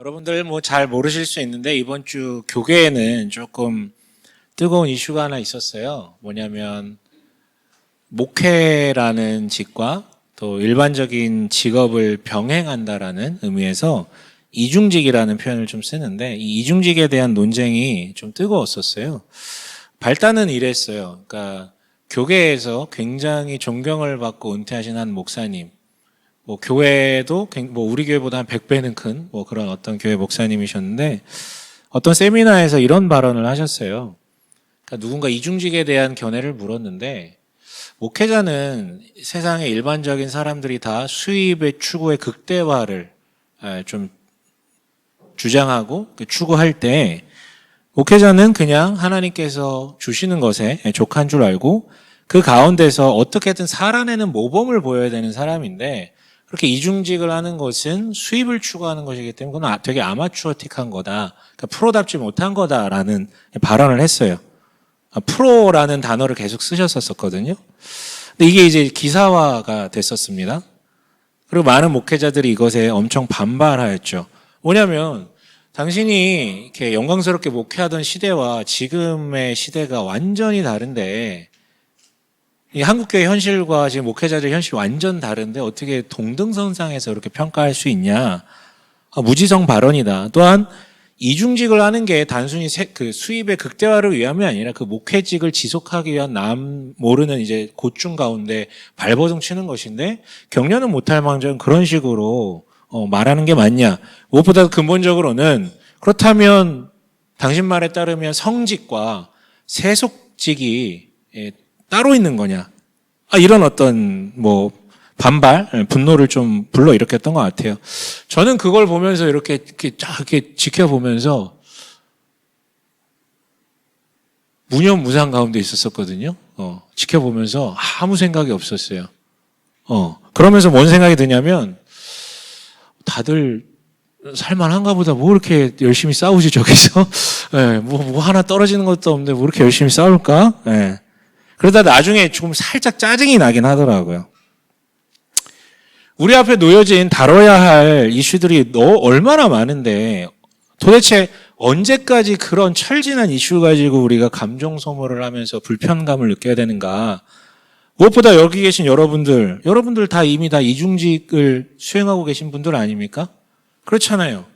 여러분들 뭐 잘 모르실 수 있는데 이번 주 교계에는 조금 뜨거운 이슈가 하나 있었어요. 뭐냐면 목회라는 직과 또 일반적인 직업을 병행한다라는 의미에서 이중직이라는 표현을 좀 쓰는데 이 이중직에 대한 논쟁이 좀 뜨거웠었어요. 발단은 이랬어요. 그러니까 교계에서 굉장히 존경을 받고 은퇴하신 한 목사님, 뭐 교회도 뭐 우리 교회보다 한 100배는 큰 뭐 그런 어떤 교회 목사님이셨는데 어떤 세미나에서 이런 발언을 하셨어요. 그러니까 누군가 이중직에 대한 견해를 물었는데 목회자는 세상의 일반적인 사람들이 다 수입의 추구의 극대화를 좀 주장하고 추구할 때 목회자는 그냥 하나님께서 주시는 것에 족한 줄 알고 그 가운데서 어떻게든 살아내는 모범을 보여야 되는 사람인데 그렇게 이중직을 하는 것은 수입을 추구하는 것이기 때문에 그건 되게 아마추어틱한 거다. 그러니까 프로답지 못한 거다라는 발언을 했어요. 프로라는 단어를 계속 쓰셨었거든요. 근데 이게 이제 기사화가 됐었습니다. 그리고 많은 목회자들이 이것에 엄청 반발하였죠. 뭐냐면 당신이 이렇게 영광스럽게 목회하던 시대와 지금의 시대가 완전히 다른데 이 한국교회 현실과 지금 목회자들 현실이 완전 다른데 어떻게 동등선상에서 이렇게 평가할 수 있냐. 무지성 발언이다. 또한 이중직을 하는 게 단순히 그 수입의 극대화를 위함이 아니라 그 목회직을 지속하기 위한 남 모르는 이제 고충 가운데 발버둥 치는 것인데 격려는 못할 망정 그런 식으로 말하는 게 맞냐. 무엇보다 근본적으로는 그렇다면 당신 말에 따르면 성직과 세속직이 따로 있는 거냐. 이런 어떤 뭐 반발, 분노를 좀 불러일으켰던 것 같아요. 저는 그걸 보면서 이렇게 지켜보면서 무념무상 가운데 있었거든요. 지켜보면서 아무 생각이 없었어요. 그러면서 뭔 생각이 드냐면 다들 살만한가 보다. 뭐 이렇게 열심히 싸우지 저기서. 뭐 하나 떨어지는 것도 없는데 뭐 이렇게 열심히 싸울까? 그러다 나중에 조금 살짝 짜증이 나긴 하더라고요. 우리 앞에 놓여진 다뤄야 할 이슈들이 얼마나 많은데 도대체 언제까지 그런 철진한 이슈 가지고 우리가 감정 소모를 하면서 불편감을 느껴야 되는가. 무엇보다 여기 계신 여러분들 다 이미 다 이중직을 수행하고 계신 분들 아닙니까? 그렇잖아요.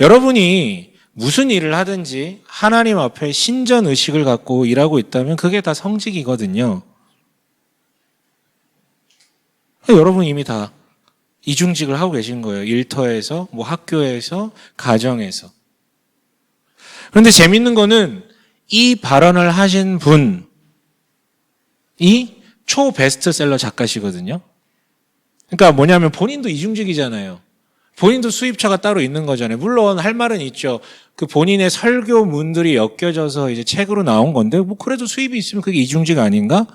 여러분이 무슨 일을 하든지 하나님 앞에 신전의식을 갖고 일하고 있다면 그게 다 성직이거든요. 여러분 이미 다 이중직을 하고 계신 거예요. 일터에서, 뭐 학교에서, 가정에서. 그런데 재밌는 거는 이 발언을 하신 분이 초베스트셀러 작가시거든요. 그러니까 뭐냐면 본인도 이중직이잖아요. 본인도 수입처가 따로 있는 거잖아요. 물론 할 말은 있죠. 그 본인의 설교문들이 엮여져서 이제 책으로 나온 건데 뭐 그래도 수입이 있으면 그게 이중직 아닌가?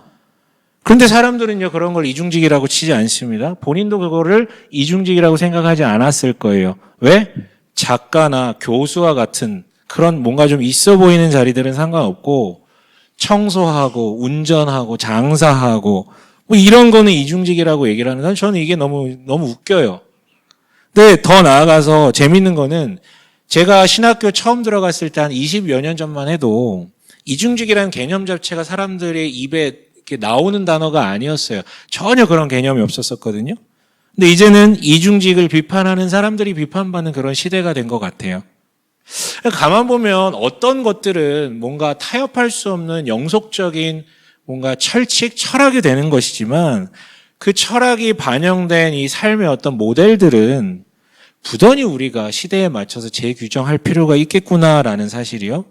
그런데 사람들은요 그런 걸 이중직이라고 치지 않습니다. 본인도 그거를 이중직이라고 생각하지 않았을 거예요. 왜? 작가나 교수와 같은 그런 뭔가 좀 있어 보이는 자리들은 상관없고 청소하고 운전하고 장사하고 뭐 이런 거는 이중직이라고 얘기를 하는데 저는 이게 너무 웃겨요. 근데 더 나아가서 재밌는 거는 제가 신학교 처음 들어갔을 때 한 20여 년 전만 해도 이중직이라는 개념 자체가 사람들의 입에 이렇게 나오는 단어가 아니었어요. 전혀 그런 개념이 없었거든요. 근데 이제는 이중직을 비판하는 사람들이 비판받는 그런 시대가 된 것 같아요. 가만 보면 어떤 것들은 뭔가 타협할 수 없는 영속적인 뭔가 철학이 되는 것이지만 그 철학이 반영된 이 삶의 어떤 모델들은 부단히 우리가 시대에 맞춰서 재규정할 필요가 있겠구나라는 사실이요.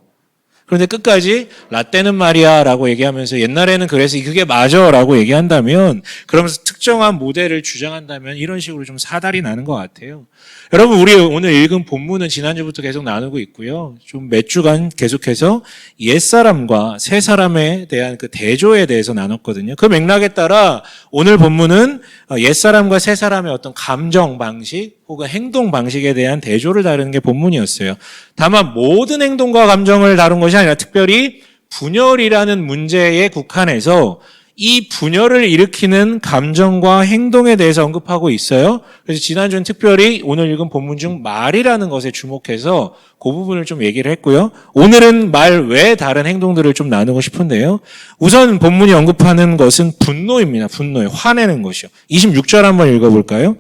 그런데 끝까지 라떼는 말이야 라고 얘기하면서 옛날에는 그래서 그게 맞아 라고 얘기한다면 그러면서 특정한 모델을 주장한다면 이런 식으로 좀 사달이 나는 것 같아요. 여러분 우리 오늘 읽은 본문은 지난주부터 계속 나누고 있고요. 좀 몇 주간 계속해서 옛사람과 새사람에 대한 그 대조에 대해서 나눴거든요. 그 맥락에 따라 오늘 본문은 옛사람과 새사람의 어떤 감정 방식 혹은 행동 방식에 대한 대조를 다루는 게 본문이었어요. 다만 모든 행동과 감정을 다룬 것이 아니라 특별히 분열이라는 문제에 국한해서 이 분열을 일으키는 감정과 행동에 대해서 언급하고 있어요. 그래서 지난주는 특별히 오늘 읽은 본문 중 말이라는 것에 주목해서 그 부분을 좀 얘기를 했고요. 오늘은 말 외에 다른 행동들을 좀 나누고 싶은데요. 우선 본문이 언급하는 것은 분노입니다. 분노에 화내는 것이요. 26절 한번 읽어볼까요?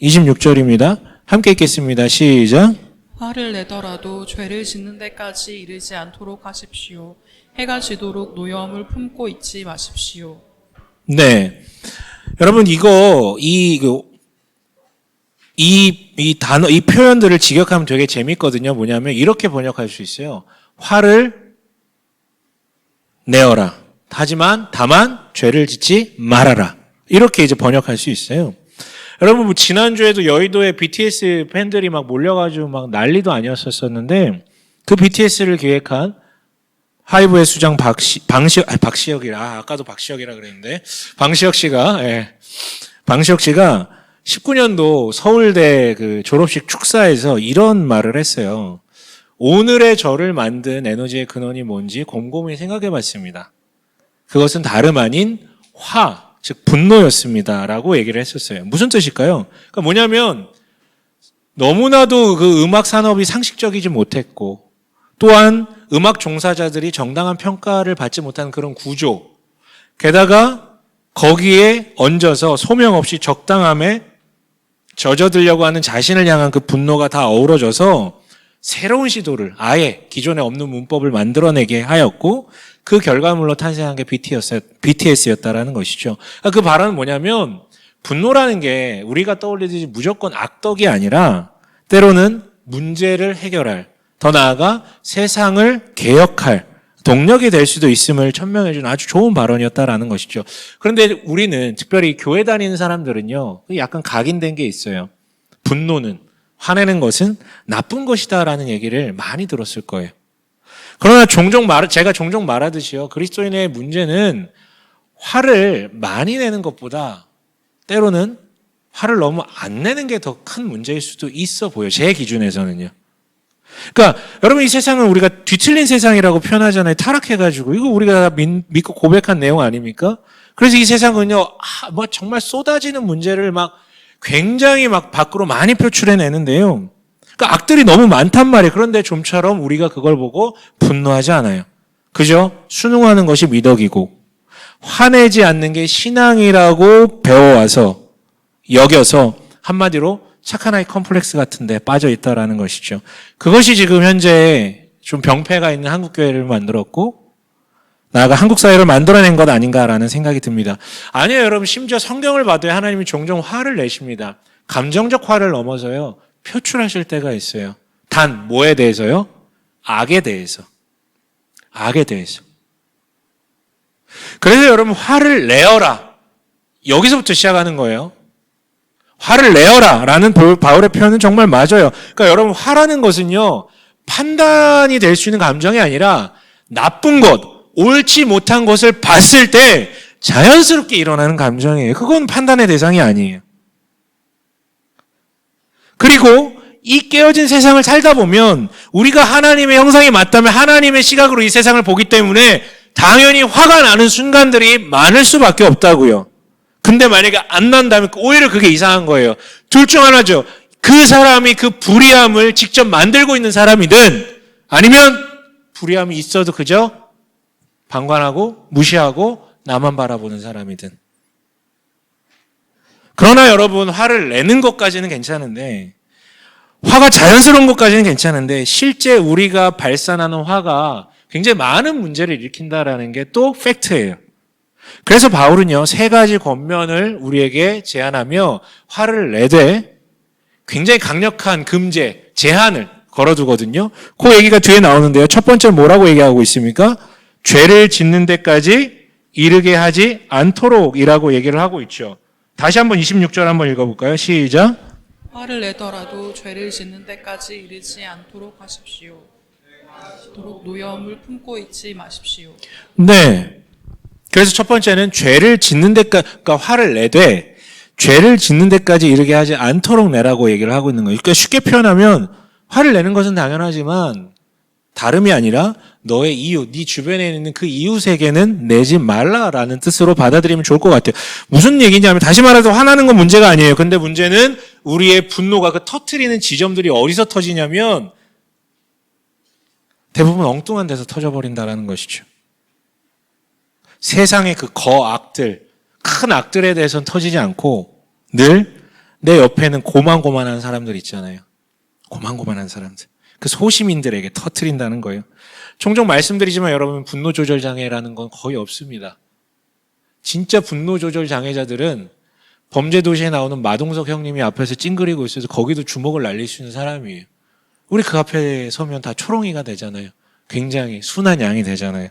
26절입니다. 함께 읽겠습니다. 시작. 화를 내더라도 죄를 짓는 데까지 이르지 않도록 하십시오. 해가 지도록 노여움을 품고 있지 마십시오. 네. 여러분, 이 단어, 이 표현들을 직역하면 되게 재밌거든요. 뭐냐면, 이렇게 번역할 수 있어요. 화를 내어라. 하지만, 다만, 죄를 짓지 말아라. 이렇게 이제 번역할 수 있어요. 여러분, 뭐 지난주에도 여의도에 BTS 팬들이 막 몰려가지고 막 난리도 아니었었는데, 그 BTS를 기획한 하이브의 수장 박시혁이라, 아까도 박시혁이라 그랬는데, 방시혁 씨가 19년도 서울대 그 졸업식 축사에서 이런 말을 했어요. 오늘의 저를 만든 에너지의 근원이 뭔지 곰곰이 생각해 봤습니다. 그것은 다름 아닌 즉 분노였습니다. 라고 얘기를 했었어요. 무슨 뜻일까요? 그러니까 뭐냐면, 너무나도 그 음악 산업이 상식적이지 못했고, 또한 음악 종사자들이 정당한 평가를 받지 못하는 그런 구조, 게다가 거기에 얹어서 소명 없이 적당함에 젖어들려고 하는 자신을 향한 그 분노가 다 어우러져서 새로운 시도를 아예 기존에 없는 문법을 만들어내게 하였고 그 결과물로 탄생한 게 BTS였다라는 것이죠. 그 발언은 뭐냐면 분노라는 게 우리가 떠올리듯이 무조건 악덕이 아니라 때로는 문제를 해결할, 더 나아가 세상을 개혁할 동력이 될 수도 있음을 천명해 준 아주 좋은 발언이었다라는 것이죠. 그런데 우리는 특별히 교회 다니는 사람들은요. 약간 각인된 게 있어요. 분노는, 화내는 것은 나쁜 것이다라는 얘기를 많이 들었을 거예요. 그러나 제가 종종 말하듯이요. 그리스도인의 문제는 화를 많이 내는 것보다 때로는 화를 너무 안 내는 게 더 큰 문제일 수도 있어 보여요. 제 기준에서는요. 그러니까 여러분 이 세상은 우리가 뒤틀린 세상이라고 표현하잖아요. 타락해가지고 이거 우리가 믿고 고백한 내용 아닙니까? 그래서 이 세상은요, 뭐 정말 쏟아지는 문제를 막 굉장히 막 밖으로 많이 표출해내는데요. 그러니까 악들이 너무 많단 말이에요. 그런데 좀처럼 우리가 그걸 보고 분노하지 않아요. 그죠? 순응하는 것이 미덕이고 화내지 않는 게 신앙이라고 배워와서 여겨서 한마디로 착한 아이 컴플렉스 같은 데 빠져 있다라는 것이죠. 그것이 지금 현재 좀 병폐가 있는 한국교회를 만들었고 나아가 한국 사회를 만들어낸 것 아닌가라는 생각이 듭니다. 아니에요, 여러분. 심지어 성경을 봐도 하나님이 종종 화를 내십니다. 감정적 화를 넘어서요. 표출하실 때가 있어요. 단 뭐에 대해서요? 악에 대해서. 악에 대해서. 그래서 여러분 화를 내어라. 여기서부터 시작하는 거예요. 화를 내어라 라는 바울의 표현은 정말 맞아요. 그러니까 여러분 화라는 것은요. 판단이 될 수 있는 감정이 아니라 나쁜 것, 옳지 못한 것을 봤을 때 자연스럽게 일어나는 감정이에요. 그건 판단의 대상이 아니에요. 그리고 이 깨어진 세상을 살다 보면 우리가 하나님의 형상이 맞다면 하나님의 시각으로 이 세상을 보기 때문에 당연히 화가 나는 순간들이 많을 수밖에 없다고요. 근데 만약에 안 난다면 오히려 그게 이상한 거예요. 둘 중 하나죠. 그 사람이 그 불의함을 직접 만들고 있는 사람이든 아니면 불의함이 있어도 그저 방관하고 무시하고 나만 바라보는 사람이든. 그러나 여러분 화를 내는 것까지는 괜찮은데 화가 자연스러운 것까지는 괜찮은데 실제 우리가 발산하는 화가 굉장히 많은 문제를 일으킨다라는 게 또 팩트예요. 그래서 바울은요 3가지 권면을 우리에게 제안하며 화를 내되 굉장히 강력한 금제, 제한을 걸어두거든요. 그 얘기가 뒤에 나오는데요. 첫 번째 뭐라고 얘기하고 있습니까? 죄를 짓는 데까지 이르게 하지 않도록이라고 얘기를 하고 있죠. 다시 한번 26절 한번 읽어볼까요? 시작. 화를 내더라도 죄를 짓는 데까지 이르지 않도록 하십시오. 도록 노여움을 품고 있지 마십시오. 네. 그래서 첫 번째는 죄를 짓는 데까지, 그러니까 화를 내되 죄를 짓는 데까지 이르게 하지 않도록 내라고 얘기를 하고 있는 거예요. 그러니까 쉽게 표현하면 화를 내는 것은 당연하지만 다름이 아니라 너의 이웃, 네 주변에 있는 그 이웃에게는 내지 말라라는 뜻으로 받아들이면 좋을 것 같아요. 무슨 얘기냐면 다시 말해서 화나는 건 문제가 아니에요. 근데 문제는 우리의 분노가 그 터트리는 지점들이 어디서 터지냐면 대부분 엉뚱한 데서 터져버린다라는 것이죠. 세상의 그 거악들, 큰 악들에 대해서는 터지지 않고 늘 내 옆에는 고만고만한 사람들 있잖아요. 고만고만한 사람들. 그 소시민들에게 터트린다는 거예요. 종종 말씀드리지만 여러분 분노 조절 장애라는 건 거의 없습니다. 진짜 분노 조절 장애자들은 범죄도시에 나오는 마동석 형님이 앞에서 찡그리고 있어서 거기도 주먹을 날릴 수 있는 사람이에요. 우리 그 앞에 서면 다 초롱이가 되잖아요. 굉장히 순한 양이 되잖아요.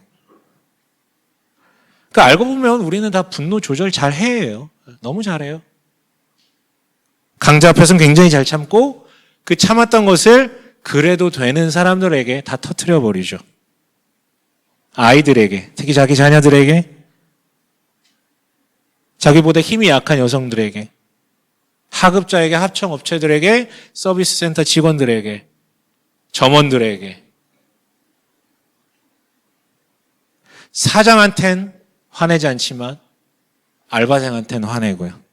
그러니까 알고 보면 우리는 다 분노 조절 잘 해요. 너무 잘해요. 강자 앞에서는 굉장히 잘 참고 그 참았던 것을 그래도 되는 사람들에게 다 터트려 버리죠. 아이들에게, 특히 자기 자녀들에게, 자기보다 힘이 약한 여성들에게, 하급자에게, 합청업체들에게, 서비스 센터 직원들에게, 점원들에게, 사장한텐 화내지 않지만 알바생한테는 화내고요.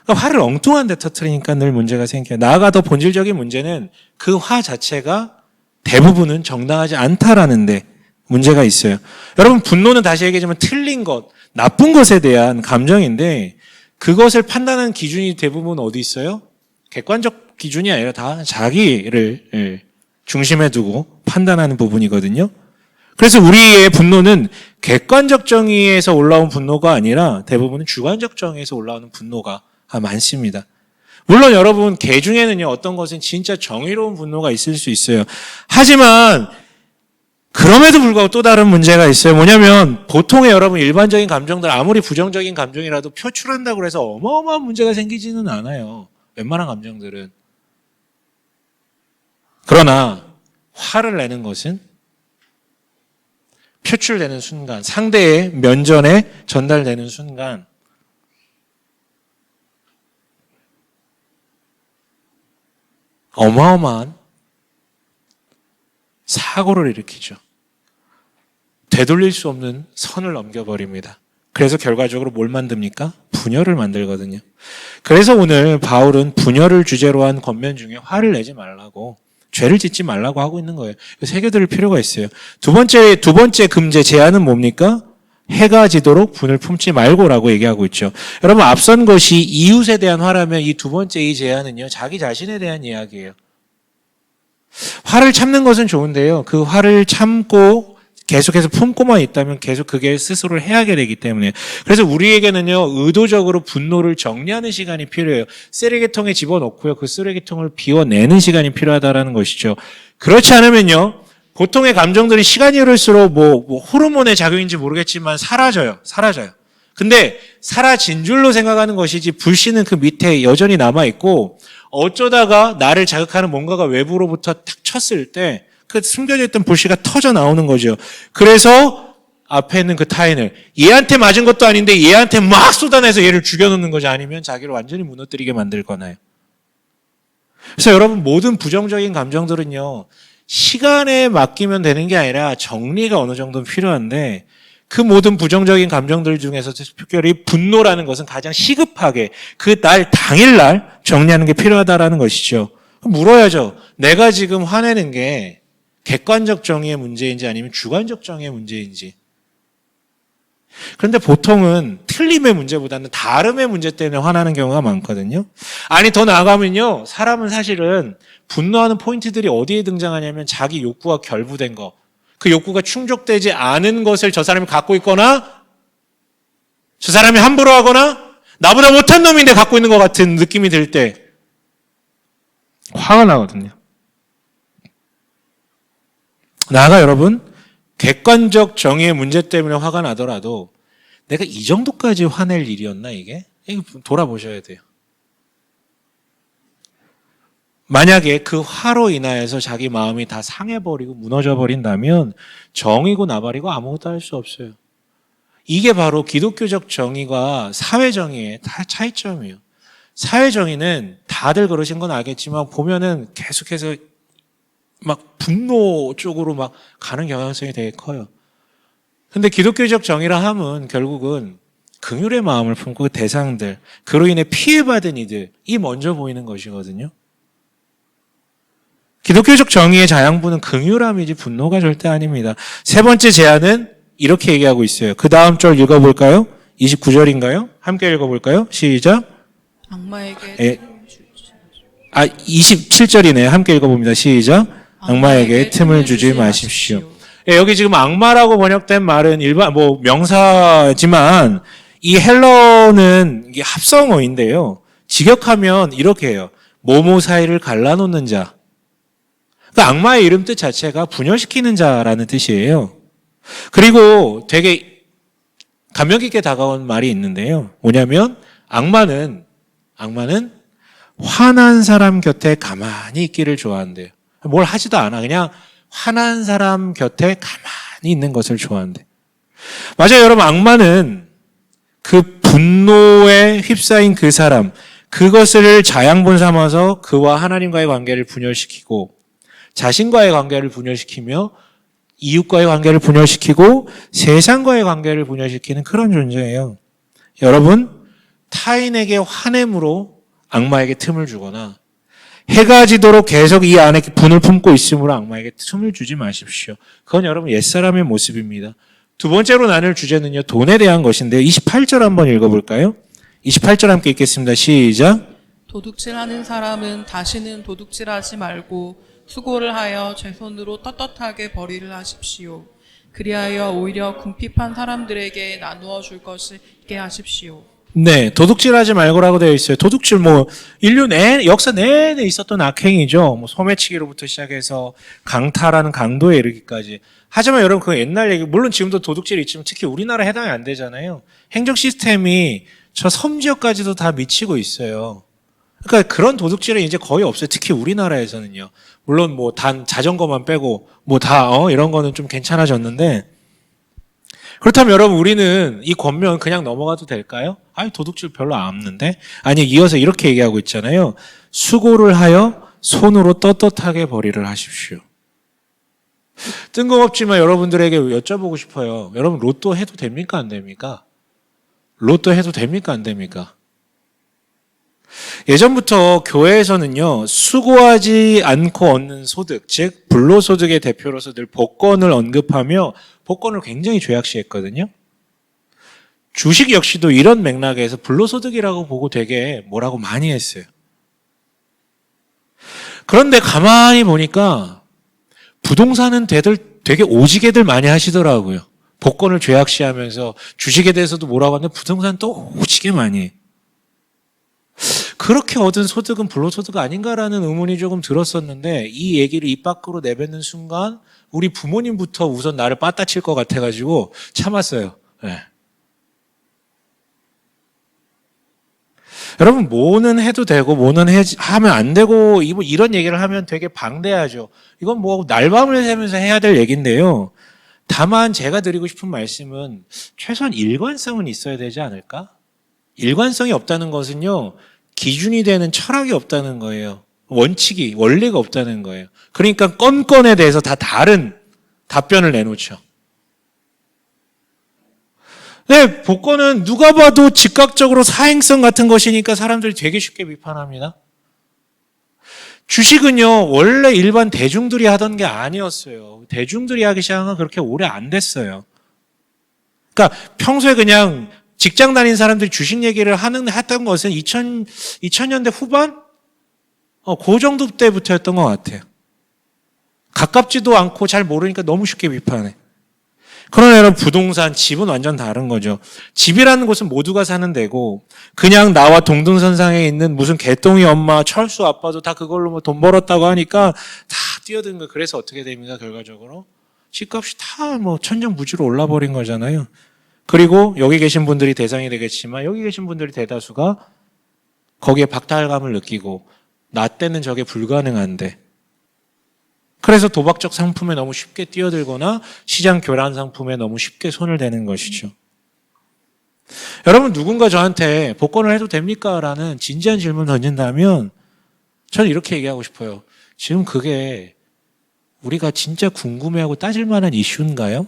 그러니까 화를 엉뚱한 데 터뜨리니까 늘 문제가 생겨요. 나아가 더 본질적인 문제는 그 화 자체가 대부분은 정당하지 않다라는 데 문제가 있어요. 여러분 분노는 다시 얘기하자면 틀린 것, 나쁜 것에 대한 감정인데 그것을 판단하는 기준이 대부분 어디 있어요? 객관적 기준이 아니라 다 자기를 중심에 두고 판단하는 부분이거든요. 그래서 우리의 분노는 객관적 정의에서 올라온 분노가 아니라 대부분은 주관적 정의에서 올라오는 분노가 많습니다. 물론 여러분 개 중에는요 어떤 것은 진짜 정의로운 분노가 있을 수 있어요. 하지만 그럼에도 불구하고 또 다른 문제가 있어요. 뭐냐면 보통의 여러분 일반적인 감정들 아무리 부정적인 감정이라도 표출한다고 해서 어마어마한 문제가 생기지는 않아요. 웬만한 감정들은. 그러나 화를 내는 것은 표출되는 순간, 상대의 면전에 전달되는 순간 어마어마한 사고를 일으키죠. 되돌릴 수 없는 선을 넘겨버립니다. 그래서 결과적으로 뭘 만듭니까? 분열을 만들거든요. 그래서 오늘 바울은 분열을 주제로 한 권면 중에 화를 내지 말라고, 죄를 짓지 말라고 하고 있는 거예요. 새겨들을 필요가 있어요. 두 번째 금제 제한은 뭡니까? 해가 지도록 분을 품지 말고라고 얘기하고 있죠. 여러분 앞선 것이 이웃에 대한 화라면 이 두 번째 이 제한은요 자기 자신에 대한 이야기예요. 화를 참는 것은 좋은데요. 그 화를 참고 계속해서 품고만 있다면 계속 그게 스스로를 해하게 되기 때문에. 그래서 우리에게는요 의도적으로 분노를 정리하는 시간이 필요해요. 쓰레기통에 집어넣고요 그 쓰레기통을 비워내는 시간이 필요하다라는 것이죠. 그렇지 않으면요 보통의 감정들이 시간이 흐를수록 뭐 호르몬의 작용인지 모르겠지만 사라져요. 근데 사라진 줄로 생각하는 것이지 불씨는 그 밑에 여전히 남아있고 어쩌다가 나를 자극하는 뭔가가 외부로부터 탁 쳤을 때 그 숨겨져 있던 불씨가 터져 나오는 거죠. 그래서 앞에 있는 그 타인을 얘한테 맞은 것도 아닌데 얘한테 막 쏟아내서 얘를 죽여놓는 거지 아니면 자기를 완전히 무너뜨리게 만들거나요. 그래서 여러분 모든 부정적인 감정들은요. 시간에 맡기면 되는 게 아니라 정리가 어느 정도는 필요한데 그 모든 부정적인 감정들 중에서 특별히 분노라는 것은 가장 시급하게 그 날 당일날 정리하는 게 필요하다라는 것이죠. 물어야죠. 내가 지금 화내는 게 객관적 정의의 문제인지 아니면 주관적 정의의 문제인지. 그런데 보통은 틀림의 문제보다는 다름의 문제 때문에 화나는 경우가 많거든요. 아니 더 나아가면요. 사람은 사실은 분노하는 포인트들이 어디에 등장하냐면 자기 욕구가 결부된 거. 그 욕구가 충족되지 않은 것을 저 사람이 갖고 있거나 저 사람이 함부로 하거나 나보다 못한 놈인데 갖고 있는 것 같은 느낌이 들 때 화가 나거든요. 나아가 여러분 객관적 정의의 문제 때문에 화가 나더라도 내가 이 정도까지 화낼 일이었나 이게? 이거 돌아보셔야 돼요. 만약에 그 화로 인하여서 자기 마음이 다 상해버리고 무너져버린다면 정의고 나발이고 아무것도 할 수 없어요. 이게 바로 기독교적 정의와 사회정의의 막 분노 쪽으로 막 가는 경향성이 되게 커요. 근데 기독교적 정의라 함은 결국은 긍휼의 마음을 품고 그 대상들, 그로 인해 피해받은 이들이 먼저 보이는 것이거든요. 기독교적 정의의 자양분은 긍휼함이지 분노가 절대 아닙니다. 세 번째 제안은 이렇게 얘기하고 있어요. 그 다음 절 읽어볼까요? 29절인가요? 함께 읽어볼까요? 시작. 악마에게 27절이네요. 함께 읽어봅니다. 시작. 악마에게 틈을 주지 마십시오. 예, 여기 지금 악마라고 번역된 말은 일반 명사지만 이 헬러는 이게 합성어인데요. 직역하면 이렇게 해요. 모모 사이를 갈라놓는 자. 그러니까 악마의 이름 뜻 자체가 분열시키는 자라는 뜻이에요. 그리고 되게 감명 깊게 다가온 말이 있는데요. 뭐냐면 악마는 화난 사람 곁에 가만히 있기를 좋아한대요. 뭘 하지도 않아. 그냥 화난 사람 곁에 가만히 있는 것을 좋아한대. 맞아요, 여러분. 악마는 그 분노에 휩싸인 그 사람, 그것을 자양분 삼아서 그와 하나님과의 관계를 분열시키고 자신과의 관계를 분열시키며 이웃과의 관계를 분열시키고 세상과의 관계를 분열시키는 그런 존재예요. 여러분, 타인에게 화냄으로 악마에게 틈을 주거나 해가 지도록 계속 이 안에 분을 품고 있으므로 악마에게 틈을 주지 마십시오. 그건 여러분 옛사람의 모습입니다. 두 번째로 나눌 주제는요, 돈에 대한 것인데요. 28절 한번 읽어볼까요? 28절 함께 읽겠습니다. 시작. 도둑질하는 사람은 다시는 도둑질하지 말고 수고를 하여 제 손으로 떳떳하게 벌이를 하십시오. 그리하여 오히려 궁핍한 사람들에게 나누어 줄 것이게 하십시오. 네, 도둑질하지 말고라고 되어 있어요. 도둑질 인류 역사 내내 있었던 악행이죠. 소매치기로부터 시작해서 강탈하는 강도에 이르기까지. 하지만 여러분 그 옛날 얘기, 물론 지금도 도둑질이 있지만 특히 우리나라 해당이 안 되잖아요. 행정 시스템이 저 섬지역까지도 다 미치고 있어요. 그러니까 그런 도둑질은 이제 거의 없어요. 특히 우리나라에서는요. 물론 단 자전거만 빼고 이런 거는 좀 괜찮아졌는데, 그렇다면 여러분 우리는 이 권면 그냥 넘어가도 될까요? 도둑질 별로 안 없는데? 아니, 이어서 이렇게 얘기하고 있잖아요. 수고를 하여 손으로 떳떳하게 벌이를 하십시오. 뜬금없지만 여러분들에게 여쭤보고 싶어요. 여러분 로또 해도 됩니까? 안 됩니까? 로또 해도 됩니까? 안 됩니까? 예전부터 교회에서는요, 수고하지 않고 얻는 소득, 즉 불로소득의 대표로서 늘 복권을 언급하며 복권을 굉장히 죄악시했거든요. 주식 역시도 이런 맥락에서 불로소득이라고 보고 되게 뭐라고 많이 했어요. 그런데 가만히 보니까 부동산은 되게 오지게들 많이 하시더라고요. 복권을 죄악시하면서 주식에 대해서도 뭐라고 하는데 부동산 또 오지게 많이 해요. 그렇게 얻은 소득은 불로소득 아닌가라는 의문이 조금 들었었는데 이 얘기를 입 밖으로 내뱉는 순간 우리 부모님부터 우선 나를 빠따칠 것 같아가지고 참았어요. 네. 여러분 뭐는 해도 되고 뭐는 하면 안 되고 이런 얘기를 하면 되게 방대하죠. 이건 날밤을 새면서 해야 될 얘기인데요. 다만 제가 드리고 싶은 말씀은 최소한 일관성은 있어야 되지 않을까? 일관성이 없다는 것은요, 기준이 되는 철학이 없다는 거예요. 원리가 없다는 거예요. 그러니까 건건에 대해서 다 다른 답변을 내놓죠. 네, 복권은 누가 봐도 즉각적으로 사행성 같은 것이니까 사람들이 되게 쉽게 비판합니다. 주식은요, 원래 일반 대중들이 하던 게 아니었어요. 대중들이 하기 시작한 건 그렇게 오래 안 됐어요. 그러니까 평소에 그냥 직장 다닌 사람들이 주식 얘기를 했던 것은 2000년대 후반? 그 정도 때부터였던 것 같아요. 가깝지도 않고 잘 모르니까 너무 쉽게 비판해. 그러나 여러분 부동산, 집은 완전 다른 거죠. 집이라는 곳은 모두가 사는 데고 그냥 나와 동등선상에 있는 무슨 개똥이 엄마, 철수 아빠도 다 그걸로 돈 벌었다고 하니까 다 뛰어드는 거예요. 그래서 어떻게 됩니까? 결과적으로 집값이 다 천정부지로 올라버린 거잖아요. 그리고 여기 계신 분들이 대상이 되겠지만 여기 계신 분들이 대다수가 거기에 박탈감을 느끼고 나 때는 저게 불가능한데, 그래서 도박적 상품에 너무 쉽게 뛰어들거나 시장 교란 상품에 너무 쉽게 손을 대는 것이죠. 여러분 누군가 저한테 복권을 해도 됩니까? 라는 진지한 질문을 던진다면 저는 이렇게 얘기하고 싶어요. 지금 그게 우리가 진짜 궁금해하고 따질 만한 이슈인가요?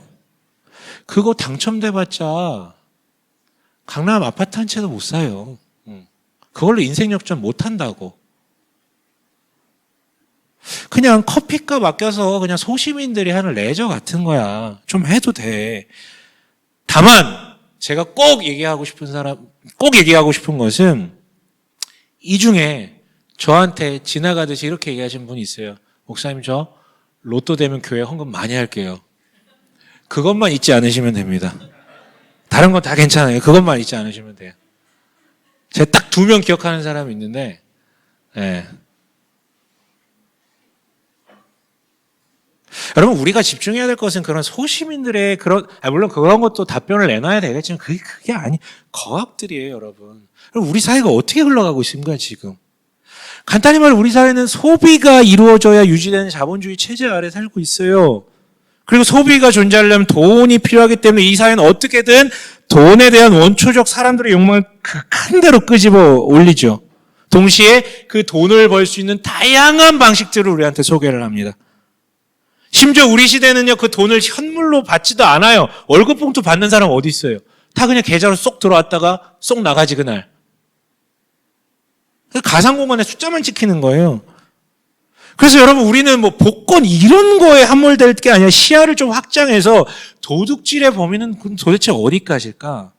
그거 당첨돼봤자 강남 아파트 한 채도 못 사요. 그걸로 인생 역전 못 한다고. 그냥 커피값 아껴서 그냥 소시민들이 하는 레저 같은 거야. 좀 해도 돼. 다만 제가 꼭 얘기하고 싶은 것은 이 중에 저한테 지나가듯이 이렇게 얘기하신 분이 있어요. 목사님, 저 로또 되면 교회 헌금 많이 할게요. 그것만 잊지 않으시면 됩니다. 다른 건 다 괜찮아요. 그것만 잊지 않으시면 돼요. 제가 딱 2명 기억하는 사람이 있는데, 예. 여러분, 우리가 집중해야 될 것은 그런 소시민들의 물론 그런 것도 답변을 내놔야 되겠지만 그게 거학들이에요, 여러분. 그럼 우리 사회가 어떻게 흘러가고 있습니까, 지금? 간단히 말해 우리 사회는 소비가 이루어져야 유지되는 자본주의 체제 아래 살고 있어요. 그리고 소비가 존재하려면 돈이 필요하기 때문에 이 사회는 어떻게든 돈에 대한 원초적 사람들의 욕망을 극한 대로 끄집어 올리죠. 동시에 그 돈을 벌 수 있는 다양한 방식들을 우리한테 소개를 합니다. 심지어 우리 시대는요, 그 돈을 현물로 받지도 않아요. 월급 봉투 받는 사람 어디 있어요? 다 그냥 계좌로 쏙 들어왔다가 쏙 나가지, 그날. 가상공간에 숫자만 찍히는 거예요. 그래서 여러분, 우리는 뭐 복권 이런 거에 함몰될 게 아니라 시야를 좀 확장해서 도둑질의 범위는 도대체 어디까지일까?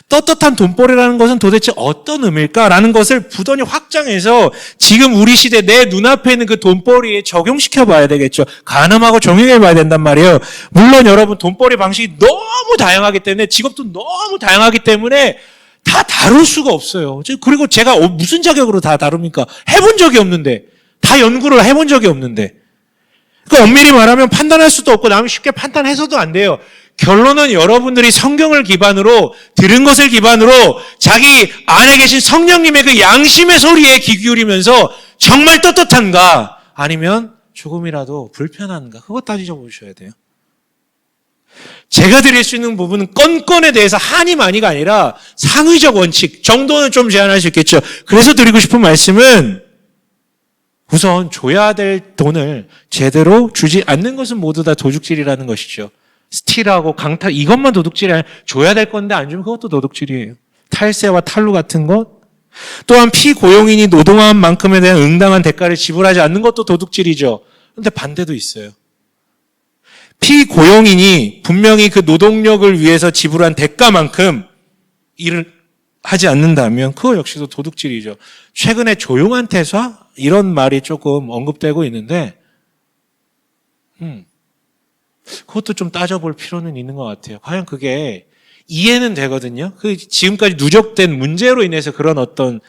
떳떳한 돈벌이라는 것은 도대체 어떤 의미일까라는 것을 부단히 확장해서 지금 우리 시대 내 눈앞에 있는 그 돈벌이에 적용시켜 봐야 되겠죠. 가늠하고 정형해 봐야 된단 말이에요. 물론 여러분, 돈벌이 방식이 너무 다양하기 때문에, 직업도 너무 다양하기 때문에 다 다룰 수가 없어요. 그리고 제가 무슨 자격으로 다 다룹니까? 해본 적이 없는데, 다 연구를 해본 적이 없는데. 그러니까 엄밀히 말하면 판단할 수도 없고 남이 쉽게 판단해서도 안 돼요. 결론은 여러분들이 성경을 기반으로, 들은 것을 기반으로 자기 안에 계신 성령님의 그 양심의 소리에 귀 기울이면서 정말 떳떳한가, 아니면 조금이라도 불편한가, 그거 따지셔 보셔야 돼요. 제가 드릴 수 있는 부분은 건건에 대해서 한이 많이가 아니라 상의적 원칙 정도는 좀 제한할 수 있겠죠. 그래서 드리고 싶은 말씀은, 우선 줘야 될 돈을 제대로 주지 않는 것은 모두 다 도둑질이라는 것이죠. 스틸하고 강탈, 이것만 도둑질이 아니라 줘야 될 건데 안 주면 그것도 도둑질이에요. 탈세와 탈루 같은 것. 또한 피고용인이 노동한 만큼에 대한 응당한 대가를 지불하지 않는 것도 도둑질이죠. 그런데 반대도 있어요. 피고용인이 분명히 그 노동력을 위해서 지불한 대가만큼 일을 하지 않는다면 그거 역시도 도둑질이죠. 최근에 조용한 퇴사? 이런 말이 조금 언급되고 있는데, 그것도 좀 따져볼 필요는 있는 것 같아요. 과연 그게 이해는 되거든요. 그 지금까지 누적된 문제로 인해서 그런 어떤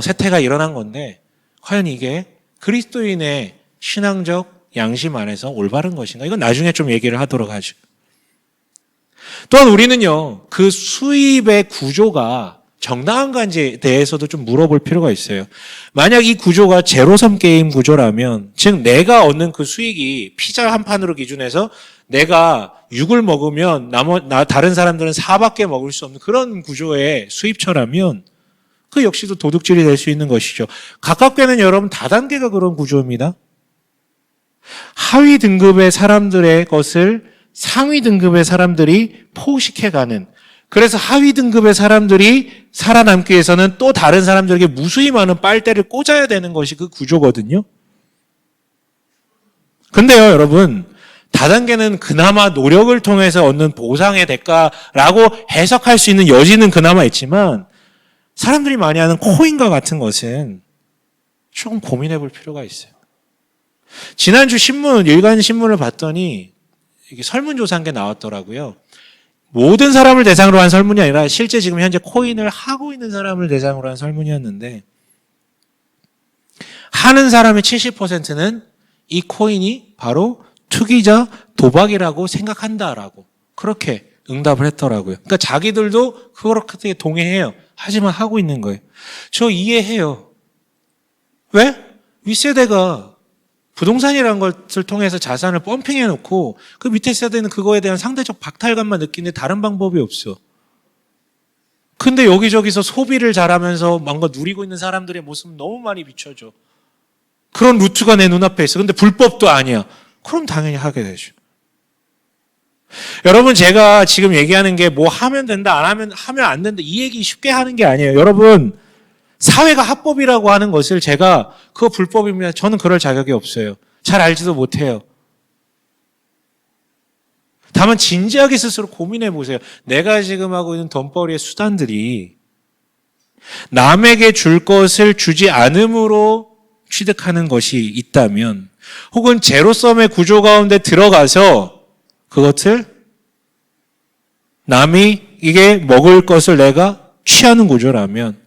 세태가 일어난 건데, 과연 이게 그리스도인의 신앙적 양심 안에서 올바른 것인가? 이건 나중에 좀 얘기를 하도록 하죠. 또한 우리는요, 그 수입의 구조가 정당한가에 대해서도 좀 물어볼 필요가 있어요. 만약 이 구조가 제로섬 게임 구조라면, 즉 내가 얻는 그 수익이 피자 한 판으로 기준해서 내가 6을 먹으면 다른 사람들은 4밖에 먹을 수 없는 그런 구조의 수입처라면 그 역시도 도둑질이 될 수 있는 것이죠. 가깝게는 여러분 다단계가 그런 구조입니다. 하위 등급의 사람들의 것을 상위 등급의 사람들이 포식해가는, 그래서 하위 등급의 사람들이 살아남기 위해서는 또 다른 사람들에게 무수히 많은 빨대를 꽂아야 되는 것이 그 구조거든요. 근데요, 여러분, 다단계는 그나마 노력을 통해서 얻는 보상의 대가라고 해석할 수 있는 여지는 그나마 있지만, 사람들이 많이 하는 코인과 같은 것은 조금 고민해 볼 필요가 있어요. 지난주 일간 신문을 봤더니 이게 설문조사한 게 나왔더라고요. 모든 사람을 대상으로 한 설문이 아니라 실제 지금 현재 코인을 하고 있는 사람을 대상으로 한 설문이었는데, 하는 사람의 70%는 이 코인이 바로 투기자 도박이라고 생각한다라고 그렇게 응답을 했더라고요. 그러니까 자기들도 그렇게 동의해요. 하지만 하고 있는 거예요. 저 이해해요. 왜? 윗세대가 부동산이라는 것을 통해서 자산을 펌핑해놓고 그 밑에 세대는 그거에 대한 상대적 박탈감만 느끼는데 다른 방법이 없어. 근데 여기저기서 소비를 잘하면서 뭔가 누리고 있는 사람들의 모습은 너무 많이 비춰져. 그런 루트가 내 눈앞에 있어. 근데 불법도 아니야. 그럼 당연히 하게 되죠. 여러분, 제가 지금 얘기하는 게 뭐 하면 된다, 하면 안 된다, 이 얘기 쉽게 하는 게 아니에요. 여러분, 사회가 합법이라고 하는 것을 제가 그거 불법입니다. 저는 그럴 자격이 없어요. 잘 알지도 못해요. 다만 진지하게 스스로 고민해 보세요. 내가 지금 하고 있는 돈벌이의 수단들이 남에게 줄 것을 주지 않음으로 취득하는 것이 있다면, 혹은 제로섬의 구조 가운데 들어가서 그것을 남이 이게 먹을 것을 내가 취하는 구조라면,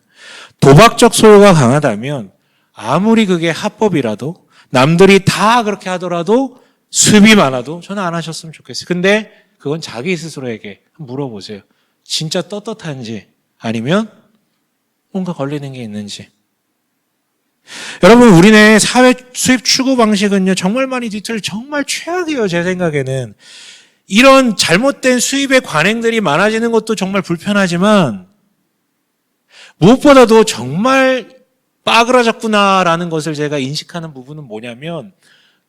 도박적 소요가 강하다면 아무리 그게 합법이라도, 남들이 다 그렇게 하더라도 수입이 많아도 저는 안 하셨으면 좋겠어요. 근데 그건 자기 스스로에게 물어보세요. 진짜 떳떳한지, 아니면 뭔가 걸리는 게 있는지. 여러분, 우리네 사회 수입 추구 방식은요, 정말 많이 뒤틀 정말 최악이에요. 제 생각에는 이런 잘못된 수입의 관행들이 많아지는 것도 정말 불편하지만, 무엇보다도 정말 빠그라졌구나라는 것을 제가 인식하는 부분은 뭐냐면,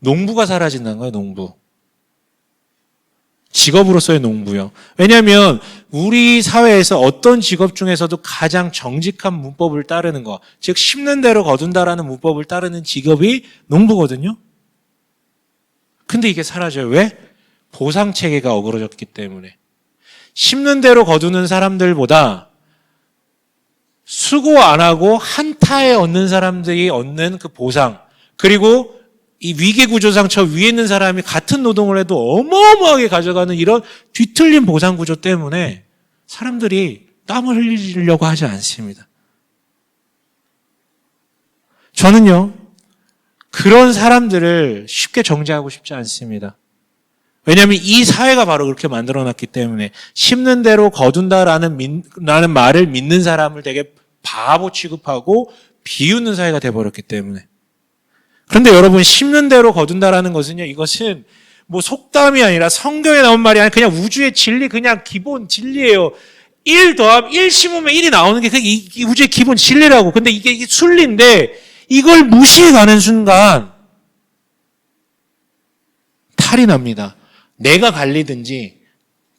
농부가 사라진다는 거예요. 농부. 직업으로서의 농부요. 왜냐하면 우리 사회에서 어떤 직업 중에서도 가장 정직한 문법을 따르는 거, 즉 심는 대로 거둔다라는 문법을 따르는 직업이 농부거든요. 근데 이게 사라져요. 왜? 보상 체계가 어그러졌기 때문에. 심는 대로 거두는 사람들보다 수고 안 하고 한타에 얻는 사람들이 얻는 그 보상, 그리고 이 위계구조상 저 위에 있는 사람이 같은 노동을 해도 어마어마하게 가져가는 이런 뒤틀린 보상구조 때문에 사람들이 땀을 흘리려고 하지 않습니다. 저는요, 그런 사람들을 쉽게 정죄하고 싶지 않습니다. 왜냐하면 이 사회가 바로 그렇게 만들어놨기 때문에, 심는 대로 거둔다라는 말을 믿는 사람을 되게 바보 취급하고 비웃는 사회가 돼버렸기 때문에. 그런데 여러분, 심는 대로 거둔다라는 것은요, 이것은 뭐 속담이 아니라 성경에 나온 말이 아니라 그냥 우주의 진리, 그냥 기본 진리예요. 1 더하면 1 심으면 1이 나오는 게 이 우주의 기본 진리라고. 근데 이게 순리인데 이걸 무시해가는 순간 탈이 납니다. 내가 갈리든지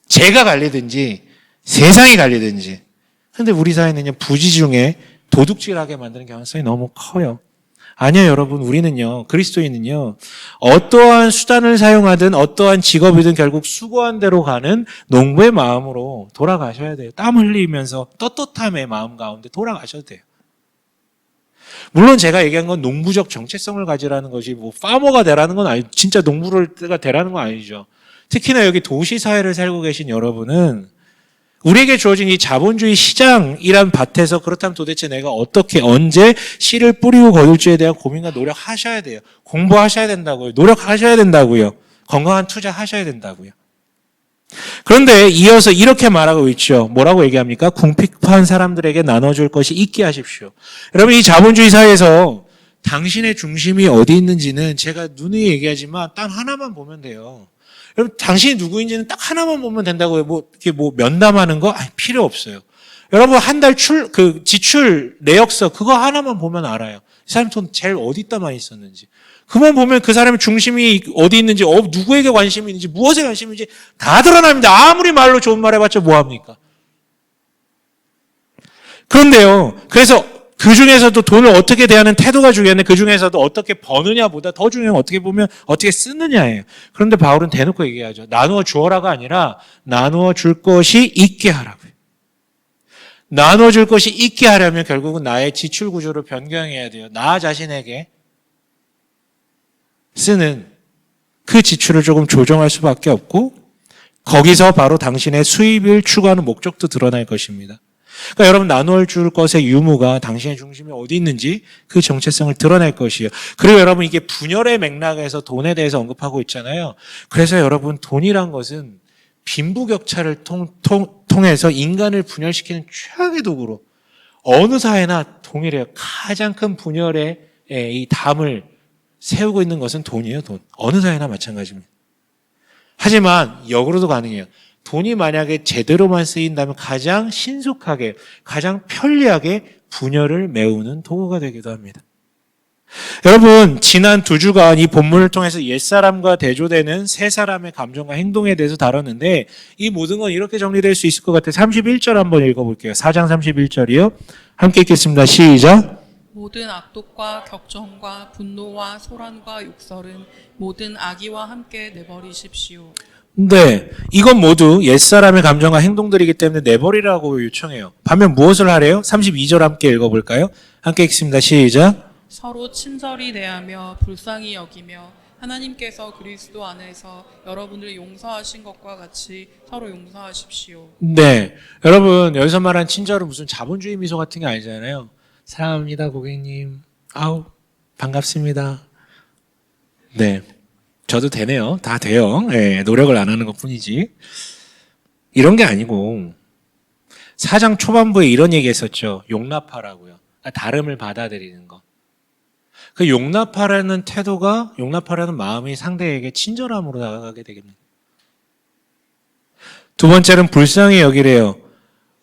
제가 갈리든지 세상이 갈리든지. 근데 우리 사회는요, 부지중에 도둑질하게 만드는 가능성이 너무 커요. 아니요, 여러분, 우리는요, 그리스도인은요, 어떠한 수단을 사용하든 어떠한 직업이든 결국 수고한 대로 가는 농부의 마음으로 돌아가셔야 돼요. 땀 흘리면서 떳떳함의 마음 가운데 돌아가셔도 돼요. 물론 제가 얘기한 건 농부적 정체성을 가지라는 것이 뭐 파머가 되라는 건 아니, 진짜 농부가 되라는 건 아니죠. 특히나 여기 도시 사회를 살고 계신 여러분은 우리에게 주어진 이 자본주의 시장이란 밭에서, 그렇다면 도대체 내가 어떻게 언제 씨를 뿌리고 거둘지에 대한 고민과 노력하셔야 돼요. 공부하셔야 된다고요. 노력하셔야 된다고요. 건강한 투자하셔야 된다고요. 그런데 이어서 이렇게 말하고 있죠. 뭐라고 얘기합니까? 궁핍한 사람들에게 나눠줄 것이 있게 하십시오. 여러분, 이 자본주의 사회에서 당신의 중심이 어디 있는지는 제가 누누이 얘기하지만 딱 하나만 보면 돼요. 여러분, 당신이 누구인지는 딱 하나만 보면 된다고요. 이렇게 면담하는 거? 아니, 필요 없어요. 여러분, 한 달 지출 내역서, 그거 하나만 보면 알아요. 이 사람 돈 제일 어디다 많이 썼는지. 그만 보면 그 사람의 중심이 어디 있는지, 누구에게 관심이 있는지, 무엇에 관심이 있는지 다 드러납니다. 아무리 말로 좋은 말 해봤자 뭐합니까? 그런데요, 그래서 그 중에서도 돈을 어떻게 대하는 태도가 중요한데, 그 중에서도 어떻게 버느냐보다 더 중요한 건 어떻게 보면 어떻게 쓰느냐예요. 그런데 바울은 대놓고 얘기하죠. 나누어 주어라가 아니라 나누어 줄 것이 있게 하라고요. 나누어 줄 것이 있게 하려면 결국은 나의 지출 구조를 변경해야 돼요. 나 자신에게 쓰는 그 지출을 조금 조정할 수밖에 없고, 거기서 바로 당신의 수입을 추구하는 목적도 드러날 것입니다. 그러니까 여러분, 나누어 줄 것의 유무가 당신의 중심이 어디 있는지 그 정체성을 드러낼 것이에요. 그리고 여러분, 이게 분열의 맥락에서 돈에 대해서 언급하고 있잖아요. 그래서 여러분, 돈이란 것은 빈부격차를 통해서 인간을 분열시키는 최악의 도구로, 어느 사회나 동일해요. 가장 큰 분열의 이 담을 세우고 있는 것은 돈이에요. 돈. 어느 사회나 마찬가지입니다. 하지만 역으로도 가능해요. 돈이 만약에 제대로만 쓰인다면 가장 신속하게, 가장 편리하게 분열을 메우는 도구가 되기도 합니다. 여러분, 지난 2주간 이 본문을 통해서 옛사람과 대조되는 새 사람의 감정과 행동에 대해서 다뤘는데 이 모든 건 이렇게 정리될 수 있을 것 같아요. 31절 한번 읽어볼게요. 4장 31절이요. 함께 읽겠습니다. 시작. 모든 악독과 격정과 분노와 소란과 욕설은 모든 악의와 함께 내버리십시오. 네, 이건 모두 옛사람의 감정과 행동들이기 때문에 내버리라고 요청해요. 반면 무엇을 하래요? 32절 함께 읽어볼까요? 함께 읽습니다. 시작. 서로 친절히 대하며 불쌍히 여기며 하나님께서 그리스도 안에서 여러분을 용서하신 것과 같이 서로 용서하십시오. 네, 여러분 여기서 말한 친절은 무슨 자본주의 미소 같은 게 아니잖아요. 사랑합니다, 고객님. 아우, 반갑습니다. 네, 저도 되네요. 다 돼요. 네, 노력을 안 하는 것뿐이지. 이런 게 아니고 4장 초반부에 이런 얘기했었죠. 용납하라고요. 다름을 받아들이는 거. 그 용납하라는 태도가, 용납하라는 마음이 상대에게 친절함으로 다가가게 되겠네요. 두 번째는 불쌍히 여기래요.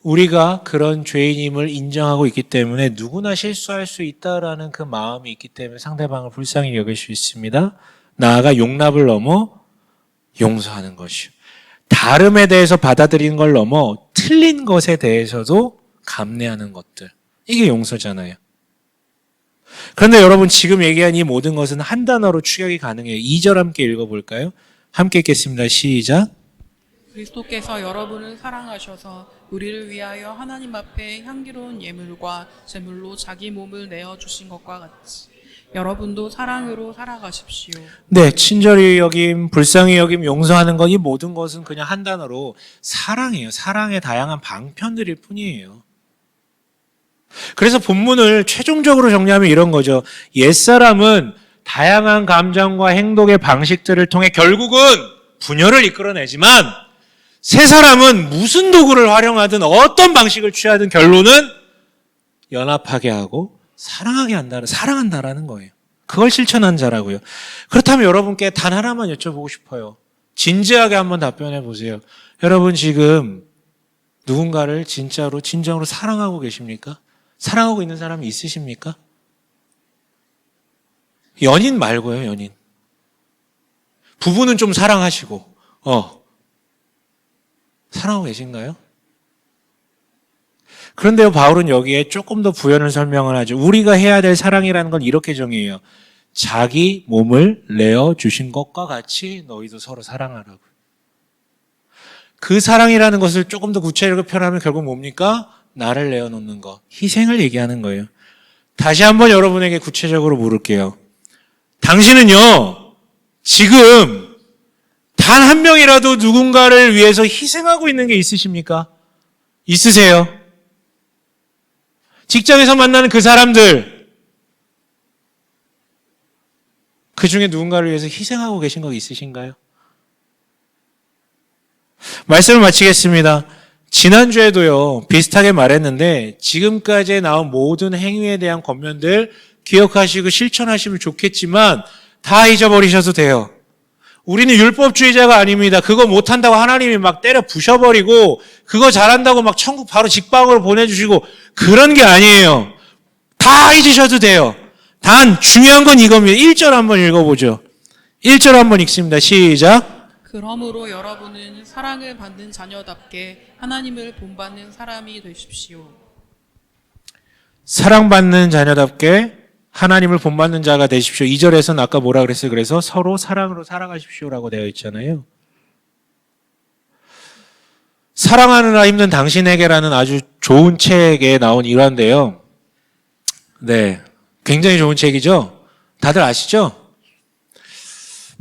우리가 그런 죄인임을 인정하고 있기 때문에 누구나 실수할 수 있다라는 그 마음이 있기 때문에 상대방을 불쌍히 여길 수 있습니다. 나아가 용납을 넘어 용서하는 것이요. 다름에 대해서 받아들이는 걸 넘어 틀린 것에 대해서도 감내하는 것들. 이게 용서잖아요. 그런데 여러분 지금 얘기한 이 모든 것은 한 단어로 축약이 가능해요. 2절 함께 읽어볼까요? 함께 읽겠습니다. 시작. 그리스도께서 여러분을 사랑하셔서 우리를 위하여 하나님 앞에 향기로운 예물과 제물로 자기 몸을 내어주신 것과 같이 여러분도 사랑으로 살아가십시오. 네, 친절히 여김, 불쌍히 여김, 용서하는 것, 이 모든 것은 그냥 한 단어로 사랑이에요. 사랑의 다양한 방편들일 뿐이에요. 그래서 본문을 최종적으로 정리하면 이런 거죠. 옛사람은 다양한 감정과 행동의 방식들을 통해 결국은 분열을 이끌어내지만 새 사람은 무슨 도구를 활용하든 어떤 방식을 취하든 결론은 연합하게 하고 사랑한다라는 거예요. 그걸 실천한 자라고요. 그렇다면 여러분께 단 하나만 여쭤보고 싶어요. 진지하게 한번 답변해 보세요. 여러분 지금 누군가를 진정으로 사랑하고 계십니까? 사랑하고 있는 사람이 있으십니까? 연인 말고요, 연인. 부부는 좀 사랑하시고, 사랑하고 계신가요? 그런데요, 바울은 여기에 조금 더 부연을 설명을 하죠. 우리가 해야 될 사랑이라는 건 이렇게 정의해요. 자기 몸을 내어주신 것과 같이 너희도 서로 사랑하라고. 그 사랑이라는 것을 조금 더 구체적으로 표현하면 결국 뭡니까? 나를 내어놓는 것, 희생을 얘기하는 거예요. 다시 한번 여러분에게 구체적으로 물을게요. 당신은요, 지금 단 한 명이라도 누군가를 위해서 희생하고 있는 게 있으십니까? 있으세요? 직장에서 만나는 그 사람들, 그 중에 누군가를 위해서 희생하고 계신 거 있으신가요? 말씀을 마치겠습니다. 지난주에도요, 비슷하게 말했는데 지금까지 나온 모든 행위에 대한 권면들 기억하시고 실천하시면 좋겠지만 다 잊어버리셔도 돼요. 우리는 율법주의자가 아닙니다. 그거 못한다고 하나님이 막 때려 부셔버리고 그거 잘한다고 막 천국 바로 직방으로 보내주시고 그런 게 아니에요. 다 잊으셔도 돼요. 단 중요한 건 이겁니다. 1절 한번 읽어보죠. 1절 한번 읽습니다. 시작. 그러므로 여러분은 사랑을 받는 자녀답게 하나님을 본받는 사람이 되십시오. 사랑받는 자녀답게 하나님을 본받는 자가 되십시오. 2절에서는 아까 뭐라 그랬어요? 그래서 서로 사랑으로 살아가십시오라고 되어 있잖아요. 사랑하느라 힘든 당신에게라는 아주 좋은 책에 나온 일화인데요. 네, 굉장히 좋은 책이죠? 다들 아시죠?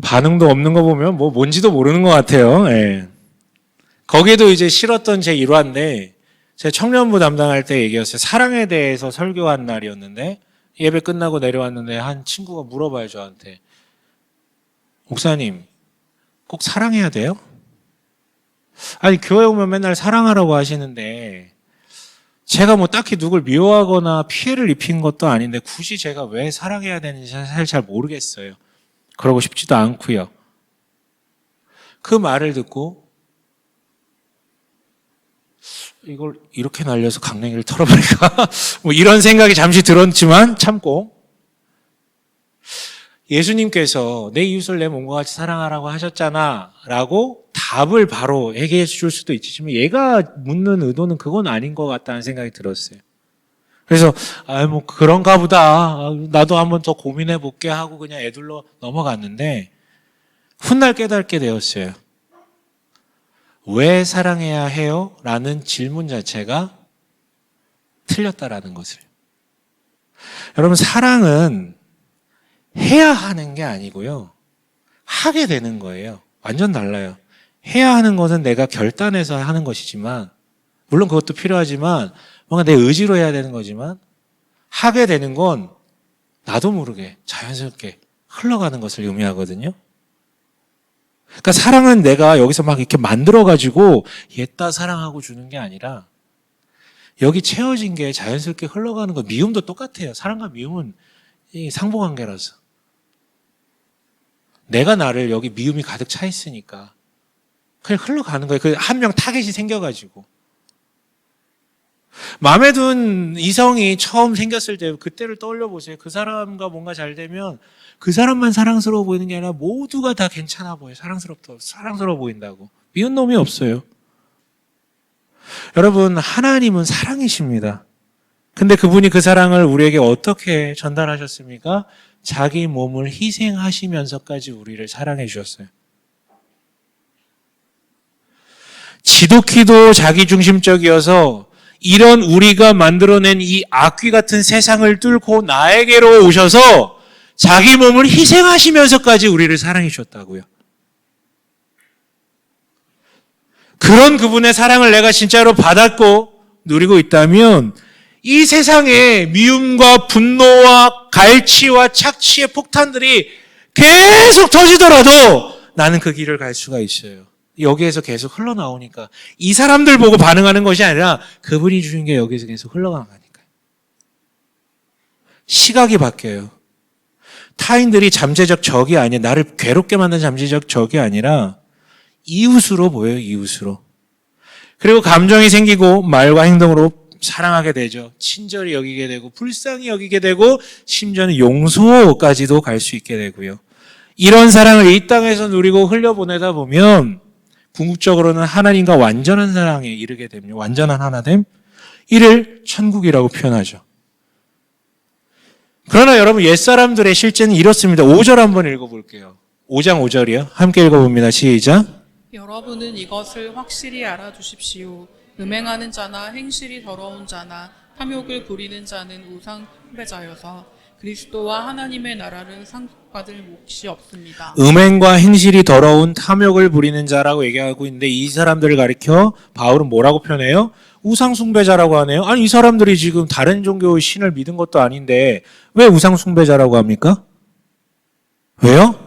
반응도 없는 거 보면 뭔지도 모르는 것 같아요. 네. 거기에도 이제 실었던 제 일화인데 제가 청년부 담당할 때 얘기했어요. 사랑에 대해서 설교한 날이었는데 예배 끝나고 내려왔는데 한 친구가 물어봐요, 저한테. 목사님, 꼭 사랑해야 돼요? 아니, 교회 오면 맨날 사랑하라고 하시는데 제가 딱히 누굴 미워하거나 피해를 입힌 것도 아닌데 굳이 제가 왜 사랑해야 되는지 사실 잘 모르겠어요. 그러고 싶지도 않고요. 그 말을 듣고 이걸 이렇게 날려서 강냉이를 털어버릴까? 이런 생각이 잠시 들었지만 참고 예수님께서 내 이웃을 내 몸과 같이 사랑하라고 하셨잖아 라고 답을 바로 얘기해 줄 수도 있지만 얘가 묻는 의도는 그건 아닌 것 같다는 생각이 들었어요. 그래서 뭐 그런가 보다, 나도 한번 더 고민해 볼게 하고 그냥 애둘러 넘어갔는데 훗날 깨닫게 되었어요. 왜 사랑해야 해요? 라는 질문 자체가 틀렸다라는 것을. 여러분, 사랑은 해야 하는 게 아니고요, 하게 되는 거예요. 완전 달라요. 해야 하는 것은 내가 결단해서 하는 것이지만, 물론 그것도 필요하지만 뭔가 내 의지로 해야 되는 거지만, 하게 되는 건 나도 모르게 자연스럽게 흘러가는 것을 의미하거든요. 그러니까 사랑은 내가 여기서 막 이렇게 만들어가지고 얘따 사랑하고 주는 게 아니라 여기 채워진 게 자연스럽게 흘러가는 거. 미움도 똑같아요. 사랑과 미움은 상호관계라서. 내가 나를 여기 미움이 가득 차 있으니까 그냥 흘러가는 거예요. 그 한 명 타겟이 생겨가지고. 마음에 든 이성이 처음 생겼을 때 그때를 떠올려 보세요. 그 사람과 뭔가 잘 되면 그 사람만 사랑스러워 보이는 게 아니라 모두가 다 괜찮아 보여요. 사랑스러워 보인다고. 미운 놈이 없어요. 여러분, 하나님은 사랑이십니다. 근데 그분이 그 사랑을 우리에게 어떻게 전달하셨습니까? 자기 몸을 희생하시면서까지 우리를 사랑해 주셨어요. 지독히도 자기중심적이어서 이런 우리가 만들어낸 이 악귀 같은 세상을 뚫고 나에게로 오셔서 자기 몸을 희생하시면서까지 우리를 사랑해 주셨다고요. 그런 그분의 사랑을 내가 진짜로 받았고 누리고 있다면 이 세상에 미움과 분노와 갈취와 착취의 폭탄들이 계속 터지더라도 나는 그 길을 갈 수가 있어요. 여기에서 계속 흘러나오니까 이 사람들 보고 반응하는 것이 아니라 그분이 주신 게 여기에서 계속 흘러가니까요. 시각이 바뀌어요. 타인들이 잠재적 적이 아니라, 나를 괴롭게 만든 잠재적 적이 아니라 이웃으로 보여요. 이웃으로. 그리고 감정이 생기고 말과 행동으로 사랑하게 되죠. 친절히 여기게 되고 불쌍히 여기게 되고 심지어는 용서까지도 갈 수 있게 되고요. 이런 사랑을 이 땅에서 누리고 흘려보내다 보면 궁극적으로는 하나님과 완전한 사랑에 이르게 됩니다. 완전한 하나됨. 이를 천국이라고 표현하죠. 그러나 여러분, 옛사람들의 실제는 이렇습니다. 5절 한번 읽어볼게요. 5장 5절이요. 함께 읽어봅니다. 시작. 여러분은 이것을 확실히 알아두십시오. 음행하는 자나 행실이 더러운 자나 탐욕을 부리는 자는 우상 숭배자여서 그리스도와 하나님의 나라를 상속받을 몫이 없습니다. 음행과 행실이 더러운 탐욕을 부리는 자라고 얘기하고 있는데 이 사람들을 가리켜 바울은 뭐라고 표현해요? 우상 숭배자라고 하네요. 아니, 이 사람들이 지금 다른 종교의 신을 믿은 것도 아닌데 왜 우상 숭배자라고 합니까? 왜요?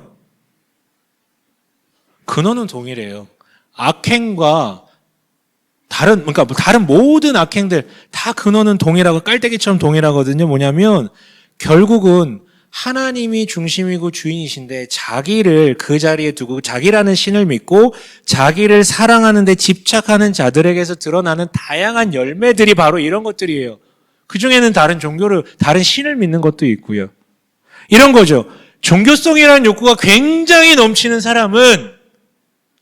근원은 동일해요. 악행과 그러니까 다른 모든 악행들 다 근원은 동일하고 깔때기처럼 동일하거든요. 뭐냐면 결국은 하나님이 중심이고 주인이신데 자기를 그 자리에 두고 자기라는 신을 믿고 자기를 사랑하는 데 집착하는 자들에게서 드러나는 다양한 열매들이 바로 이런 것들이에요. 그중에는 다른 신을 믿는 것도 있고요. 이런 거죠. 종교성이라는 욕구가 굉장히 넘치는 사람은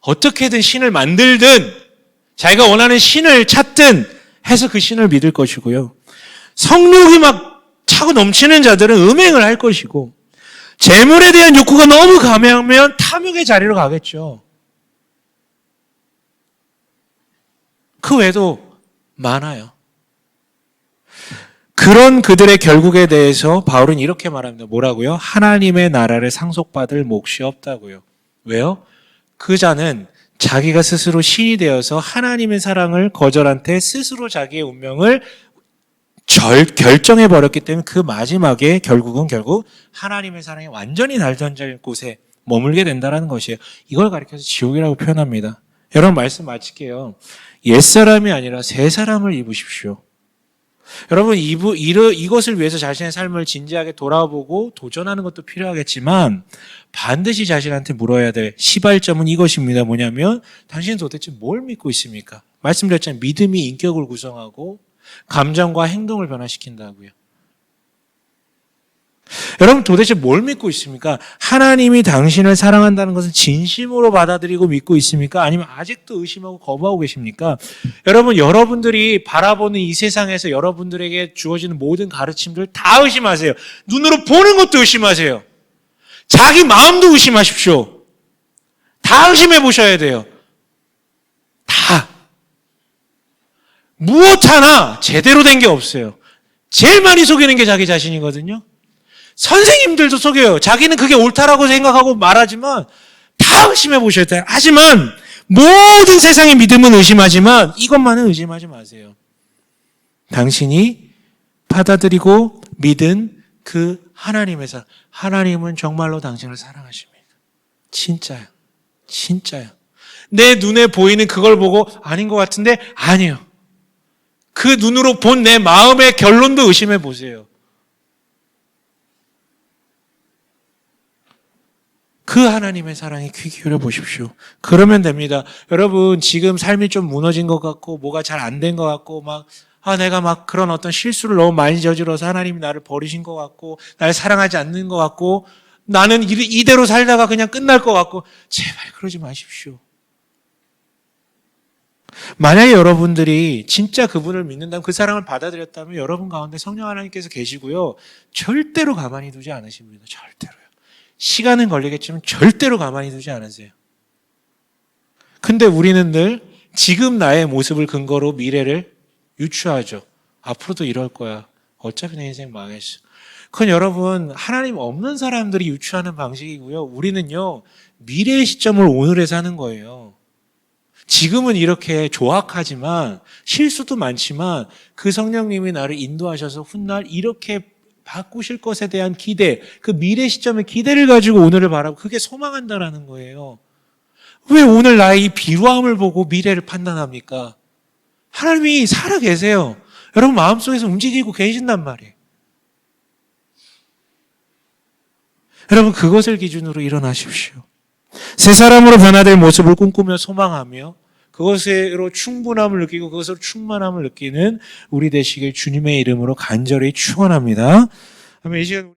어떻게든 신을 만들든 자기가 원하는 신을 찾든 해서 그 신을 믿을 것이고요. 성욕이 막 차고 넘치는 자들은 음행을 할 것이고, 재물에 대한 욕구가 너무 강하면 탐욕의 자리로 가겠죠. 그 외에도 많아요. 그런 그들의 결국에 대해서 바울은 이렇게 말합니다. 뭐라고요? 하나님의 나라를 상속받을 몫이 없다고요. 왜요? 그 자는 자기가 스스로 신이 되어서 하나님의 사랑을 거절한 채 스스로 자기의 운명을 결정해버렸기 때문에 그 마지막에 결국 하나님의 사랑이 완전히 달던질 곳에 머물게 된다는 것이에요. 이걸 가리켜서 지옥이라고 표현합니다. 여러분, 말씀 마칠게요. 옛사람이 아니라 새 사람을 입으십시오. 여러분, 이것을 위해서 자신의 삶을 진지하게 돌아보고 도전하는 것도 필요하겠지만 반드시 자신한테 물어야 될 시발점은 이것입니다. 뭐냐면 당신은 도대체 뭘 믿고 있습니까? 말씀드렸잖아요. 믿음이 인격을 구성하고 감정과 행동을 변화시킨다고요. 여러분 도대체 뭘 믿고 있습니까? 하나님이 당신을 사랑한다는 것은 진심으로 받아들이고 믿고 있습니까? 아니면 아직도 의심하고 거부하고 계십니까? 여러분, 여러분들이 바라보는 이 세상에서 여러분들에게 주어지는 모든 가르침들 다 의심하세요. 눈으로 보는 것도 의심하세요. 자기 마음도 의심하십시오. 다 의심해 보셔야 돼요. 다. 무엇 하나 제대로 된 게 없어요. 제일 많이 속이는 게 자기 자신이거든요. 선생님들도 속여요. 자기는 그게 옳다라고 생각하고 말하지만 다 의심해 보셔야 돼요. 하지만 모든 세상의 믿음은 의심하지만 이것만은 의심하지 마세요. 당신이 받아들이고 믿은 그 하나님의 사랑. 하나님은 정말로 당신을 사랑하십니다. 진짜요. 진짜요. 내 눈에 보이는 그걸 보고 아닌 것 같은데 아니요. 그 눈으로 본 내 마음의 결론도 의심해 보세요. 그 하나님의 사랑에 귀 기울여 보십시오. 그러면 됩니다. 여러분, 지금 삶이 좀 무너진 것 같고, 뭐가 잘 안 된 것 같고, 내가 그런 어떤 실수를 너무 많이 저질러서 하나님이 나를 버리신 것 같고, 나를 사랑하지 않는 것 같고, 나는 이대로 살다가 그냥 끝날 것 같고, 제발 그러지 마십시오. 만약에 여러분들이 진짜 그분을 믿는다면, 그 사랑을 받아들였다면 여러분 가운데 성령 하나님께서 계시고요. 절대로 가만히 두지 않으십니다. 절대로요. 시간은 걸리겠지만 절대로 가만히 두지 않으세요. 근데 우리는 늘 지금 나의 모습을 근거로 미래를 유추하죠. 앞으로도 이럴 거야. 어차피 내 인생 망했어. 그건 여러분, 하나님 없는 사람들이 유추하는 방식이고요. 우리는요, 미래의 시점을 오늘에 사는 거예요. 지금은 이렇게 조악하지만 실수도 많지만 그 성령님이 나를 인도하셔서 훗날 이렇게 바꾸실 것에 대한 기대, 그 미래 시점의 기대를 가지고 오늘을 바라고 그게 소망한다라는 거예요. 왜 오늘 나의 이 비루함을 보고 미래를 판단합니까? 하나님이 살아 계세요. 여러분 마음속에서 움직이고 계신단 말이에요. 여러분 그것을 기준으로 일어나십시오. 새 사람으로 변화될 모습을 꿈꾸며 소망하며 그것으로 충분함을 느끼고 그것으로 충만함을 느끼는 우리 되시길 주님의 이름으로 간절히 축원합니다. 이 시간